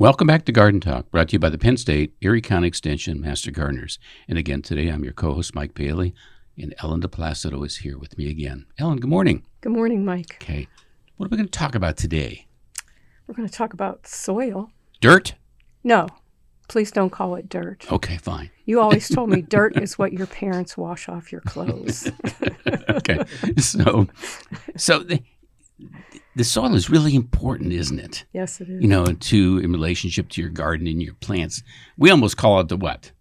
Welcome back to Garden Talk, brought to you by the Penn State Erie County Extension Master Gardeners. And again, today I'm your co-host, Mike Bailey, and Ellen DePlacido is here with me again. Ellen, good morning. Good morning, Mike. Okay, what are we going to talk about today? We're going to talk about soil. Dirt? No, please don't call it dirt. Okay, fine. You always told me dirt is what your parents wash off your clothes. Okay, so the soil is really important, isn't it? Yes, it is. You know, in relationship to your garden and your plants. We almost call it the what?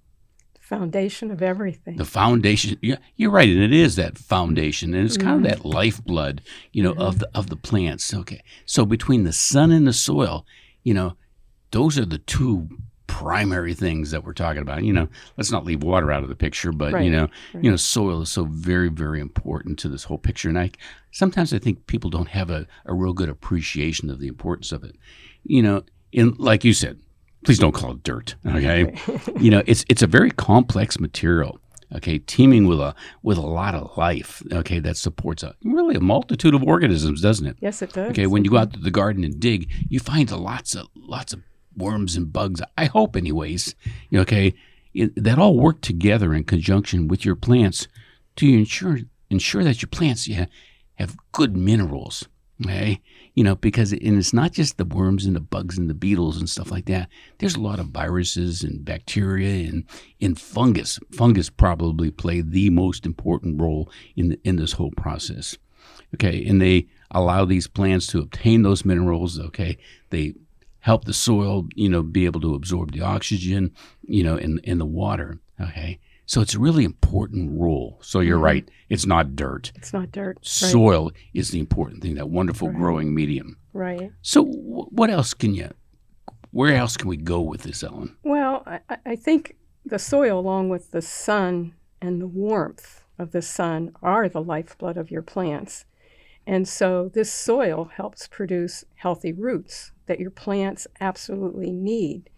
Foundation of everything. The foundation. Yeah, you're right, and it is that foundation, and it's kind of that lifeblood, of the plants. Okay, so between the sun and the soil, those are the two primary things that we're talking about. Let's not leave water out of the picture, but Right. soil is so very, very important to this whole picture. And sometimes I think people don't have a real good appreciation of the importance of it. Like you said, please don't call it dirt. Okay, it's a very complex material. Okay, teeming with a lot of life. Okay, that supports really a multitude of organisms, doesn't it? Yes, it does. Okay, when you go out to the garden and dig, you find lots of worms and bugs. I hope, anyways. That all work together in conjunction with your plants to ensure that your plants have good minerals. Okay, because it's not just the worms and the bugs and the beetles and stuff like that. There's a lot of viruses and bacteria and fungus. Fungus probably play the most important role in this whole process. Okay, and they allow these plants to obtain those minerals. Okay, they help the soil, be able to absorb the oxygen, in the water. Okay, so it's a really important role. So you're right; it's not dirt. It's not dirt. Soil is the important thing, that wonderful growing medium. Right. So where else can we go with this, Ellen? Well, I think the soil, along with the sun and the warmth of the sun, are the lifeblood of your plants. And so this soil helps produce healthy roots that your plants absolutely need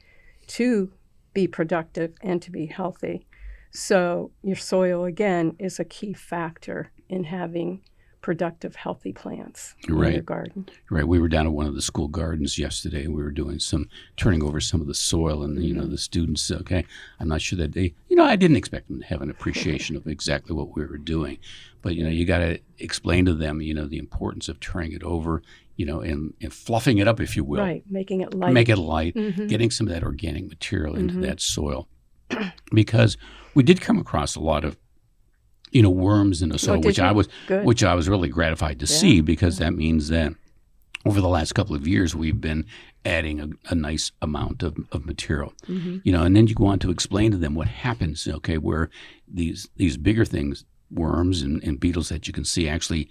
to be productive and to be healthy. So your soil, again, is a key factor in having productive, healthy plants in your garden. Right. We were down at one of the school gardens yesterday. We were doing turning over some of the soil, and the students. Okay, I'm not sure that they. I didn't expect them to have an appreciation of exactly what we were doing, but you got to explain to them, the importance of turning it over, and fluffing it up, if you will. Right, making it light. Make it light, getting some of that organic material into that soil, because we did come across a lot of worms in the soil, which I was really gratified to see, because that means that over the last couple of years we've been adding a nice amount of material. And then you go on to explain to them what happens, where these bigger things, worms and beetles that you can see, actually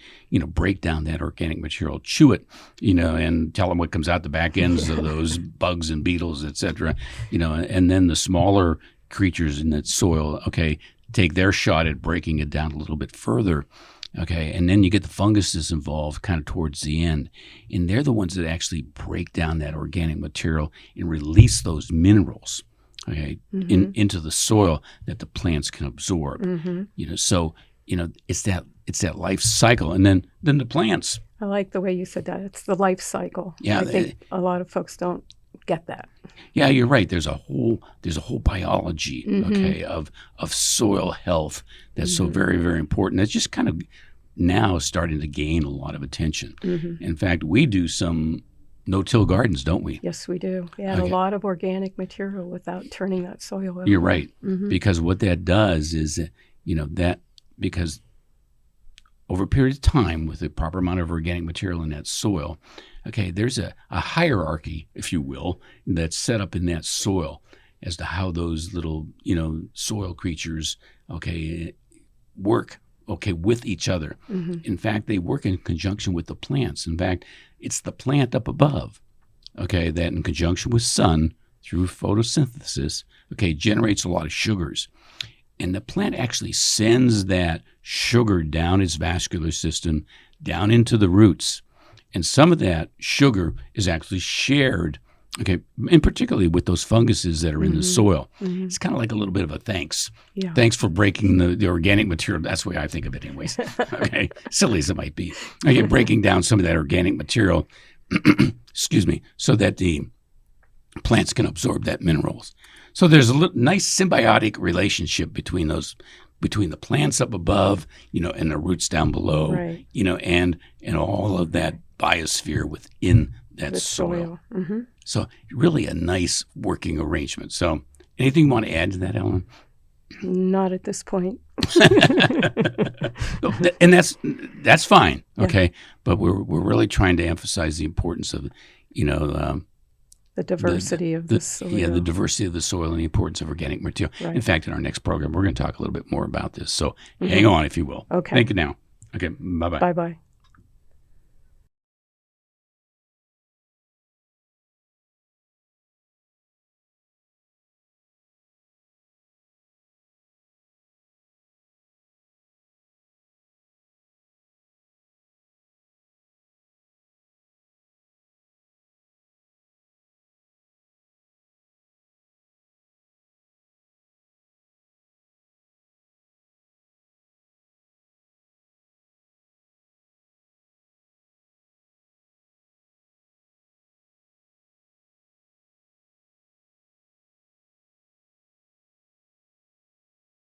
break down that organic material, chew it, and tell them what comes out the back ends of those bugs and beetles, etc. And then the smaller creatures in that soil, take their shot at breaking it down a little bit further. Okay, and then you get the funguses involved kind of towards the end. And they're the ones that actually break down that organic material and release those minerals, into the soil that the plants can absorb. So it's that life cycle. And then the plants. I like the way you said that. It's the life cycle. Yeah, I think a lot of folks don't get that. Yeah, you're right. There's a whole biology, of soil health that's so very, very important. It's just kind of now starting to gain a lot of attention. In fact, we do some no-till gardens, don't we? Yes, we do. We add a lot of organic material without turning that soil over. You're right, because what that does is, because over a period of time, with the proper amount of organic material in that soil, there's a hierarchy, if you will, that's set up in that soil as to how those little, soil creatures, work, with each other. In fact, they work in conjunction with the plants. In fact, it's the plant up above, that in conjunction with sun through photosynthesis, generates a lot of sugars. And the plant actually sends that sugar down its vascular system, down into the roots. And some of that sugar is actually shared, and particularly with those funguses that are in the soil. It's kind of like a little bit of a thanks. Yeah. Thanks for breaking the organic material. That's the way I think of it anyways. Silly as it might be. Breaking down some of that organic material, excuse me, so that the plants can absorb that minerals. So there's a nice symbiotic relationship between the plants up above, and the roots down below, right. And all of that biosphere within that soil. Mm-hmm. So really a nice working arrangement. So anything you want to add to that, Ellen? Not at this point. And that's fine, okay? Yeah. But we're really trying to emphasize the importance of, the diversity of the soil. Yeah, the diversity of the soil and the importance of organic material. Right. In fact, in our next program, we're going to talk a little bit more about this. So hang on, if you will. Okay. Thank you now. Okay, bye-bye. Bye-bye.